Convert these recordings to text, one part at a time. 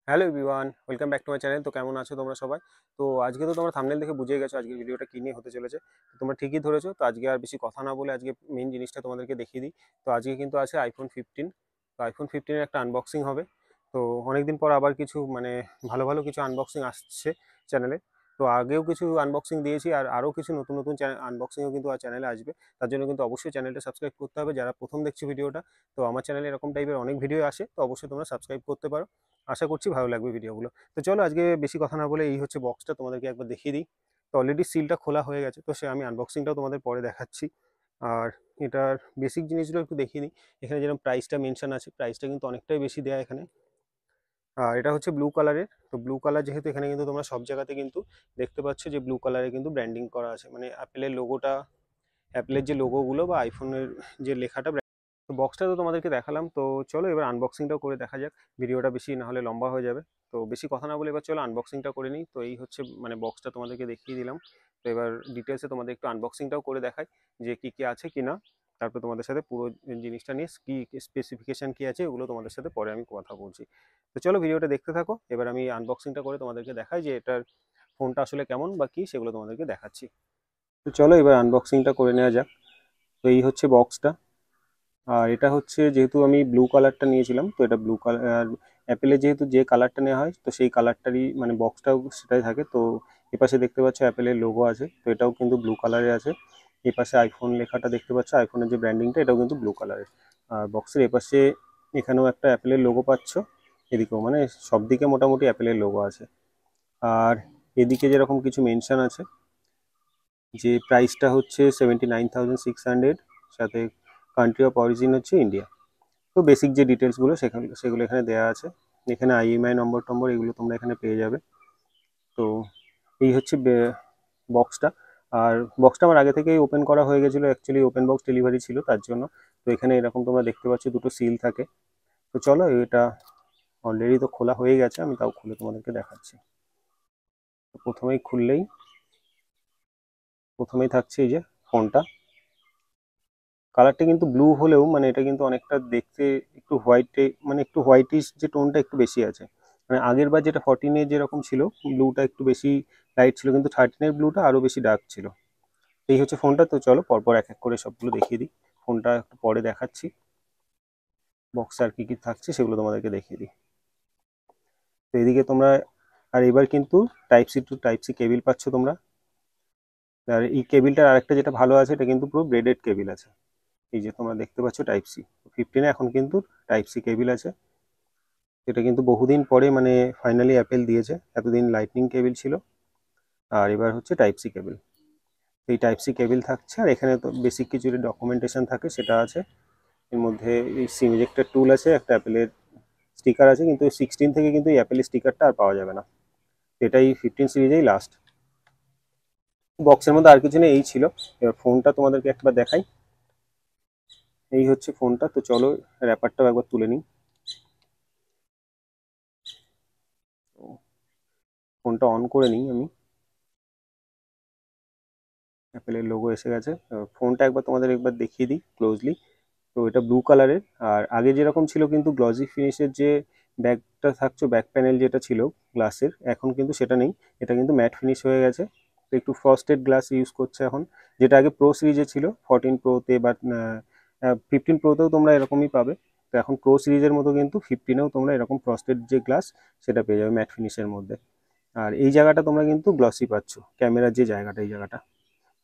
Hello everyone, welcome back to my channel. তো কেমন আছো তোমরা সবাই? তো আজকে তো তোমরা থাম্বনেল দেখে বুঝেই গেছো আজকের ভিডিওটা কী নিয়ে হতে চলেছে। তো তোমরা ঠিকই ধরেছো। তো আজকে আর বেশি কথা না বলে আজকে মেইন জিনিসটা তোমাদেরকে দেখিয়ে দিই। তো আজকে কিন্তু আছে আইফোন 15। তো আইফোন 15-এর একটা আনবক্সিং হবে। তো অনেকদিন পর আবার কিছু মানে ভালো ভালো কিছু আনবক্সিং আসছে চ্যানেলে। তো আগেও কিছু আনবক্সিং দিয়েছি, আর আরও কিছু নতুন নতুন আনবক্সিংও কিন্তু চ্যানেলে আসবে। তার জন্য কিন্তু অবশ্যই চ্যানেলটা সাবস্ক্রাইব করতে হবে যারা প্রথম দেখছো ভিডিওটা। তো আমার চ্যানেলে এরকম টাইপের অনেক ভিডিও আসে, তো অবশ্যই তোমরা সাবস্ক্রাইব করতে পারো। আশা করছি ভালো লাগবে ভিডিওগুলো। তো চলো আজকে বেশি কথা না বলে এই হচ্ছে বক্সটা, তোমাদেরকে একবার দেখিয়ে দিই। তো অলরেডি সিলটা খোলা হয়ে গেছে, তো সে আমি আনবক্সিংটাও তোমাদের পরে দেখাচ্ছি। আর এটার বেসিক জিনিসগুলো একটু দেখিয়ে দিই। এখানে যেরকম প্রাইসটা মেনশন আছে, প্রাইসটা কিন্তু অনেকটাই বেশি দেয়া এখানে। আর এটা হচ্ছে ব্লু কালারের। তো ব্লু কালার যেহেতু, এখানে কিন্তু তোমরা সব জায়গাতে কিন্তু দেখতে পাচ্ছ যে ব্লু কালারে কিন্তু ব্র্যান্ডিং করা আছে, মানে অ্যাপেলের লোগোটা, অ্যাপেলের যে লোগোগুলো বা আইফোনের যে লেখাটা। তো বক্সটা তো তোমাদেরকে দেখালাম, তো চলো এবার আনবক্সিংটাও করে দেখা যাক। ভিডিওটা বেশি না হলে লম্বা হয়ে যাবে। তো বেশি কথা না বলে এবার চলো আনবক্সিংটা করে নিই। তো এই হচ্ছে মানে বক্সটা তোমাদেরকে দেখিয়ে দিলাম। তো এবার ডিটেলসে তোমাদের একটু আনবক্সিংটাও করে দেখাই যে কী কী আছে কি না। তারপর তোমাদের সাথে পুরো জিনিসটা নিয়ে কী স্পেসিফিকেশান কী আছে ওগুলো তোমাদের সাথে পরে আমি কথা বলছি। তো চলো ভিডিওটা দেখতে থাকো। এবার আমি আনবক্সিংটা করে তোমাদেরকে দেখাই যে এটার ফোনটা আসলে কেমন বা কী, সেগুলো তোমাদেরকে দেখাচ্ছি। তো চলো এবার আনবক্সিংটা করে নেওয়া যাক। তো এই হচ্ছে বক্সটা। আর এটা হচ্ছে, যেহেতু আমি ব্লু কালারটা নিয়েছিলাম, তো এটা ব্লু কালার। আর অ্যাপেলে যেহেতু যে কালারটা নেওয়া হয়, তো সেই কালারটারই মানে বক্সটাও সেটাই থাকে। তো এপাশে দেখতে পাচ্ছ অ্যাপেলের লোগো আছে, তো এটাও কিন্তু ব্লু কালারে আছে। এপাশে আইফোন লেখাটা দেখতে পাচ্ছ, আইফোনের যে ব্র্যান্ডিংটা, এটাও কিন্তু ব্লু কালারের। আর বক্সের এপাশে এখানেও একটা অ্যাপেলের লোগো পাচ্ছ, এদিকেও মানে সব দিকে মোটামুটি অ্যাপেলের লোগো আছে। আর এদিকে যেরকম কিছু মেনশন আছে, যে প্রাইসটা হচ্ছে 79,600, সাথে কান্ট্রি অফ অরিজিন হচ্ছে ইন্ডিয়া। তো বেসিক যে ডিটেলসগুলো সেগুলো এখানে দেওয়া আছে। এখানে আইএমআই নম্বর টম্বর এগুলো তোমরা এখানে পেয়ে যাবে। তো এই হচ্ছে বক্সটা। আর বক্সটা আমার আগে থেকেই ওপেন করা হয়ে গেছিলো, অ্যাকচুয়ালি ওপেন বক্স ডেলিভারি ছিল তার জন্য। তো এখানে এরকম তোমরা দেখতে পাচ্ছ দুটো সিল থাকে। তো চলো, এটা অলরেডি তো খোলা হয়ে গেছে, আমি তাও খুলে তোমাদেরকে দেখাচ্ছি। তো প্রথমেই থাকছে এই যে ফোনটা। কালারটা কিন্তু ব্লু হলেও মানে এটা কিন্তু অনেকটা দেখতে একটু হোয়াইটে, মানে একটু হোয়াইটিশ যে টোনটা একটু বেশি আছে। মানে আগের বার যেটা 14-এ যেরকম ছিল, ব্লুটা একটু বেশি লাইট ছিল, কিন্তু 13-এর ব্লুটা আরও বেশি ডার্ক ছিল। এই হচ্ছে ফোনটা। তো চলো পরপর এক এক করে সবগুলো দেখিয়ে দিই। ফোনটা একটু পরে দেখাচ্ছি, বক্সে আর কি কি থাকছে সেগুলো তোমাদেরকে দেখিয়ে দিই। তো এদিকে তোমরা, আর এবার কিন্তু type C to type C cable পাচ্ছ তোমরা। আর এই কেবিলটার আরেকটা যেটা ভালো আছে, এটা কিন্তু পুরো ব্রেডেড কেবিল আছে। এই যে তোমরা দেখতে পাচ্ছ টাইপ সি 15-এ এখন কিন্তু টাইপ সি কেবিল আছে। এটা কিন্তু বহুদিন পরে মানে ফাইনালি অ্যাপেল দিয়েছে, এতদিন লাইটনিং কেবিল ছিল, আর এবার হচ্ছে টাইপ সি কেবিল। এই টাইপ সি কেবিল থাকছে, আর এখানে তো বেসিক কিছু ডকুমেন্টেশন থাকে সেটা আছে। এর মধ্যে এই সিম ইজেক্টর টুল আছে, একটা অ্যাপেলের স্টিকার আছে, কিন্তু 16 থেকে কিন্তু এই অ্যাপেলের স্টিকারটা আর পাওয়া যাবে না। এটাই 15 সিরিজেই লাস্ট। বক্সের মধ্যে আর কিছু নেই, এই ছিল। এবার ফোনটা তোমাদেরকে একবার দেখাই। এই হচ্ছে ফোনটা। তো চলো র্যাপারটাও একবার তুলে নিই। ফোনটা অন করে নিই আমি। অ্যাপেলের লোগো এসে গেছে। ফোনটা একবার তোমাদের একবার দেখিয়ে দিই ক্লোজলি। তো এটা ব্লু কালারের। আর আগে যেরকম ছিল কিন্তু গ্লসি ফিনিশের যে ব্যাকটা থাকছে, ব্যাক প্যানেল যেটা ছিল গ্লাসের, এখন কিন্তু সেটা নেই। এটা কিন্তু ম্যাট ফিনিশ হয়ে গেছে। তো একটু ফ্রস্টেড গ্লাস ইউজ করছে এখন, যেটা আগে প্রো সিরিজে ছিল 14 প্রোতে বা 15 প্রোতেও তোমরা এরকমই পাবে। তো এখন প্রো সিরিজের মতো কিন্তু 15-এও তোমরা এরকম ফ্রস্টেড যে গ্লাস সেটা পেয়ে যাবে ম্যাট ফিনিশের মধ্যে। আর এই জায়গাটা তোমরা কিন্তু গ্লসি পাচ্ছ, ক্যামেরার যে জায়গাটা, এই জায়গাটা।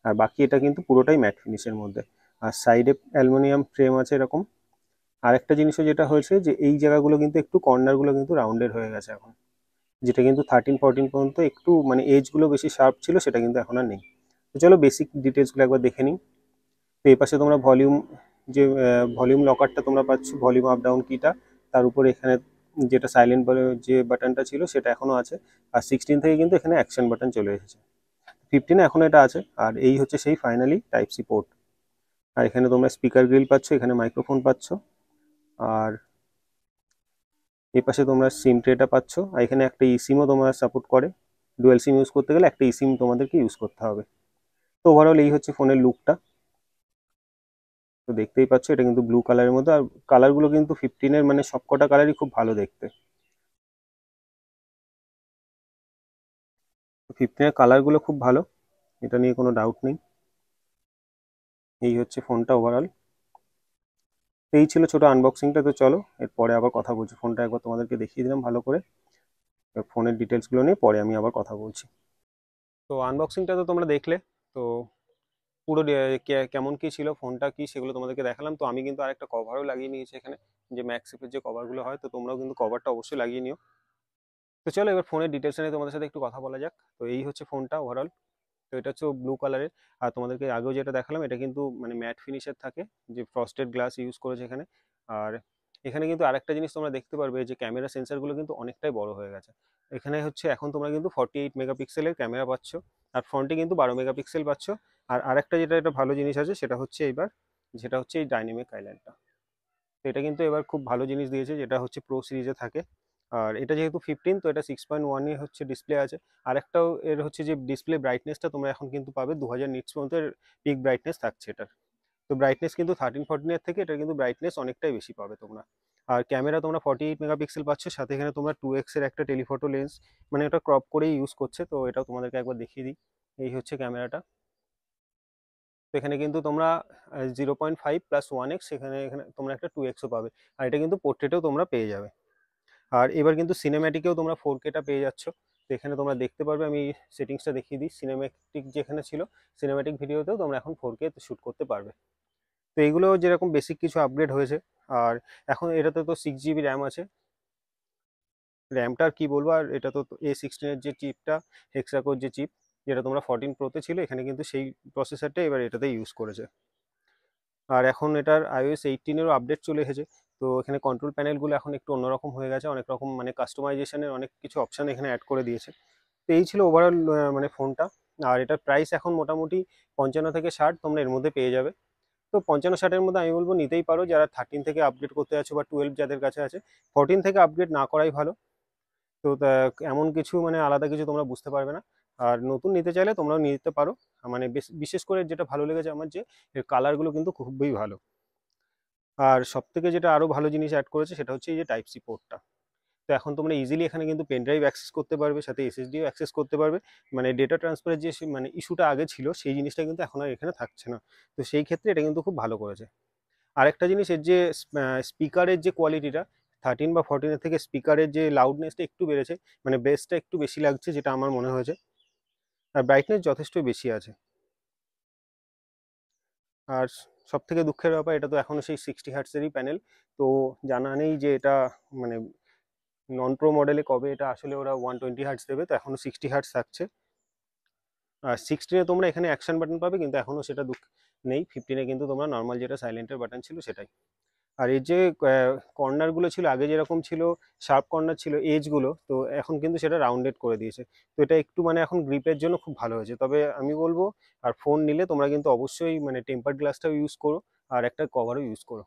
আর বাকি এটা কিন্তু পুরোটাই ম্যাট ফিনিশের মধ্যে। আর সাইডে অ্যালুমিনিয়াম ফ্রেম আছে এরকম। আরেকটা জিনিসও যেটা হয়েছে, যে এই জায়গাগুলো কিন্তু একটু কর্নারগুলো কিন্তু রাউন্ডেড হয়ে গেছে এখন, যেটা কিন্তু 13-14 পর্যন্ত একটু মানে এজগুলো বেশি শার্প ছিল, সেটা কিন্তু এখন আর নেই। তো চলো বেসিক ডিটেলসগুলো একবার দেখে নিই। তো এই পাশে তোমরা ভলিউম, যে ভলিউম লকারটা তোমরা পাচ্ছ, ভলিউম আপ ডাউন কিটা। তার উপর এখানে যেটা সাইলেন্ট যে বাটনটা ছিল সেটা এখনো আছে। আর 16 থেকে কিন্তু এখানে অ্যাকশন বাটন চলে এসেছে। 15-এ এখনো এটা আছে। আর এই হচ্ছে সেই ফাইনালি টাইপ সি পোর্ট। আর এখানে তোমরা স্পিকার গ্রিল পাচ্ছ, এখানে মাইক্রোফোন পাচ্ছ। আর এই পাশে তোমরা সিম ট্রেটা পাচ্ছ। আর এখানে একটা ইসিমও তোমার সাপোর্ট করে। ডুয়েল সিম ইউজ করতে গেলে একটা ইসিম তোমাদেরকে ইউজ করতে হবে। তো ওভারঅল এই হচ্ছে ফোনের লুকটা। তো দেখতেই পাচ্ছ এটা কিন্তু ব্লু কালারের মধ্যে। আর কালারগুলো কিন্তু 15-এর মানে সবকটা কালারই খুব ভালো দেখতে। 15-এর কালারগুলো খুব ভালো, এটা নিয়ে কোনো ডাউট নেই। এই হচ্ছে ফোনটা ওভারঅল। এই ছিল ছোটো আনবক্সিংটা। তো চলো এরপরে আবার কথা বলছি। ফোনটা একবার তোমাদেরকে দেখিয়ে দিলাম ভালো করে, ফোনের ডিটেলসগুলো নিয়ে পরে আমি আবার কথা বলছি। তো আনবক্সিংটা তো তোমরা দেখলে। তো পুরো কেমন কি ছিল, ফোনটা কি, সেগুলো তোমাদেরকে দেখালাম। তো আমি কিন্তু আরেকটা কভারও লাগিয়ে নিয়েছি এখানে, যে ম্যাক্সিফের যে কভারগুলো হয়, তো তোমরাও কিন্তু কভারটা অবশ্যই লাগিয়ে নিও। তো চলো এবার ফোনের ডিটেলস নিয়ে তোমাদের সাথে একটু কথা বলা যাক। তো এই হচ্ছে ফোনটা ওভারঅল। তো এটা হচ্ছে ব্লু কালারের। আর তোমাদেরকে আগেও যেটা দেখালাম, এটা কিন্তু মানে ম্যাট ফিনিশের থাকে, যে ফ্রস্টেড গ্লাস ইউজ করেছে এখানে। আর এখানে কিন্তু আরেকটা জিনিস তোমরা দেখতে পারবে, যে ক্যামেরা সেন্সারগুলো কিন্তু অনেকটাই বড় হয়ে গেছে। এখানে হচ্ছে এখন তোমরা কিন্তু 48 মেগাপিক্সেলের ক্যামেরা পাচ্ছ, আর ফ্রন্টে কিন্তু 12 মেগাপিক্সেল পাচ্ছ। আর আরেকটা যেটা এটা ভালো জিনিস আছে, সেটা হচ্ছে এইবার, যেটা হচ্ছে এই ডাইনামিক আইল্যান্ডটা। তো এটা কিন্তু এবার খুব ভালো জিনিস দিয়েছে, যেটা হচ্ছে প্রো সিরিজে থাকে। আর এটা যেহেতু 15, তো এটা 6.1 হচ্ছে ডিসপ্লে আছে। আরেকটাও এর হচ্ছে যে ডিসপ্লে ব্রাইটনেসটা তোমরা এখন কিন্তু পাবে 2000 নিটস পর্যন্ত পিক ব্রাইটনেস থাকছে এটার। তো ব্রাইটনেস কিন্তু 13-14 থেকে এটা কিন্তু ব্রাইটনেস অনেকটাই বেশি পাবে তোমরা। আর ক্যামেরা তোমরা 48 মেগাপিক্সেল পাচ্ছ, সাথে এখানে তোমরা 2x এর একটা টেলিফটো লেন্স, মানে এটা ক্রপ করেই ইউজ করছে। তো এটাও তোমাদেরকে একবার দেখিয়ে দিই। এই হচ্ছে ক্যামেরাটা। তো এখানে কিন্তু তোমরা 0.5 প্লাস 1x, এখানে এখানে তোমরা একটা 2xও পাবে। আর এটা কিন্তু পোর্ট্রেটেও তোমরা পেয়ে যাবে। আর এবার কিন্তু সিনেম্যাটিকেও তোমরা 4Kটা পেয়ে যাচ্ছ। তো এখানে তোমরা দেখতে পারবে, আমি সেটিংসটা দেখিয়ে দিই। সিনেম্যাটিক যেখানে ছিল, সিনেম্যাটিক ভিডিওতেও তোমরা এখন 4K শ্যুট করতে পারবে। তো এইগুলো যেরকম বেসিক কিছু আপগ্রেড হয়েছে। আর এখন এটাতে তো 6 GB র্যাম আছে। র্যামটা আর কি বলবো, আর এটা তো A16-এর যে চিপটা, হেক্সাকোর যে চিপ, যেটা তোমরা 14 প্রোতে ছিল, এখানে কিন্তু সেই প্রসেসরটা এবার এটাতে ইউজ করেছে। আর এখন এটার iOS 18-এরও আপডেট চলে এসেছে। তো এখানে কন্ট্রোল প্যানেলগুলো এখন একটু অন্যরকম হয়ে গেছে, অনেক রকম মানে কাস্টমাইজেশনের অনেক কিছু অপশান এখানে অ্যাড করে দিয়েছে। তো এই ছিল ওভারঅল মানে ফোনটা। আর এটার প্রাইস এখন মোটামুটি 55 থেকে 60 তোমরা এর মধ্যে পেয়ে যাবে। তো 55-60-এর মধ্যে আমি বলবো নিতেই পারো, যারা 13 থেকে আপগ্রেড করতে আছো বা 12 যাদের কাছে আছে। 14 থেকে আপগ্রেড না করাই ভালো। তো এমন কিছু মানে আলাদা কিছু তোমরা বুঝতে পারবে না। আর নতুন নিতে চাইলে তোমরাও নিতে পারো। মানে বিশেষ করে যেটা ভালো লেগেছে আমার, যে এর কালারগুলো কিন্তু খুবই ভালো। আর সবথেকে যেটা আরও ভালো জিনিস অ্যাড করেছে, সেটা হচ্ছে এই যে টাইপ সি পোর্টটা। তো এখন তোমরা ইজিলি এখানে কিন্তু পেন ড্রাইভ অ্যাক্সেস করতে পারবে, সাথে এসএসডিও অ্যাক্সেস করতে পারবে। মানে ডেটা ট্রান্সফারের যে মানে ইস্যুটা আগে ছিল, সেই জিনিসটা কিন্তু এখন আর এখানে থাকছে না। তো সেই ক্ষেত্রে এটা কিন্তু খুব ভালো করেছে। আরেকটা জিনিস, এর যে স্পিকারের যে কোয়ালিটিটা, 13 বা 14-এর থেকে স্পিকারের যে লাউডনেসটা একটু বেড়েছে, মানে বেসটা একটু বেশি লাগছে, যেটা আমার মনে হয়েছে। আর ব্রাইটনেস যথেষ্টই বেশি আছে। আর সব থেকে দুঃখের ব্যাপার, এটা তো এখনও সেই 60 হার্টসেরই প্যানেল। তো জানা নেই যে এটা মানে নন প্রো মডেলে কবে এটা আসলে ওরা 120 হার্টস দেবে। তো এখনও 60 হার্টস থাকছে। আর 16-এ তোমরা এখানে অ্যাকশন বাটন পাবে, কিন্তু এখনও সেটা নেই। 15-এ কিন্তু তোমরা নর্মাল যেটা সাইলেন্টের বাটন ছিল সেটাই। আর এর যে কর্নারগুলো ছিল, আগে যেরকম ছিল শার্প কর্নার ছিল এজগুলো, তো এখন কিন্তু সেটা রাউন্ডেড করে দিয়েছে। তো এটা একটু মানে এখন গ্রিপের জন্য খুব ভালো হয়েছে। তবে আমি বলবো, আর ফোন নিলে তোমরা কিন্তু অবশ্যই মানে টেম্পার্ড গ্লাসটাও ইউজ করো, আর একটা কভারও ইউজ করো।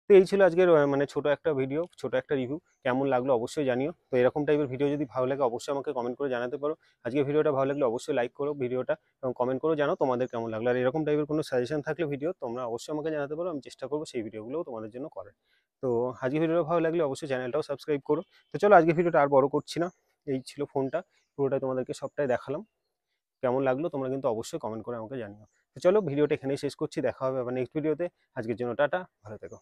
তো এই ছিল আজকের মানে ছোট একটা ভিডিও, ছোট একটা রিভিউ। কেমন লাগলো অবশ্যই জানিও। তো এরকম টাইপের ভিডিও যদি ভালো লাগে, অবশ্যই আমাকে কমেন্ট করে জানাতে পারো। আজকের ভিডিওটা ভালো লাগলে অবশ্যই লাইক করো ভিডিওটা, এবং কমেন্ট করো জানাও তোমাদের কেমন লাগলো। আর এরকম টাইপের কোনো সাজেশন থাকলে ভিডিও, তোমরা অবশ্যই আমাকে জানাতে পারো। আমি চেষ্টা করবো সেই ভিডিওগুলোও তোমাদের জন্য করার। তো আজকের ভিডিওটা ভালো লাগলে অবশ্যই চ্যানেলটাও সাবস্ক্রাইব করো। তো চলো আজকের ভিডিওটা আর বড় করছি না। এই ছিল ফোনটা, পুরোটাই তোমাদেরকে সবটাই দেখালাম। কেমন লাগলো তোমরা কিন্তু অবশ্যই কমেন্ট করে আমাকে জানিও। তো চলো ভিডিওটা এখানেই শেষ করছি, দেখা হবে আবার নেক্সট ভিডিওতে। আজকের জন্য টাটা, ভালো থেকো।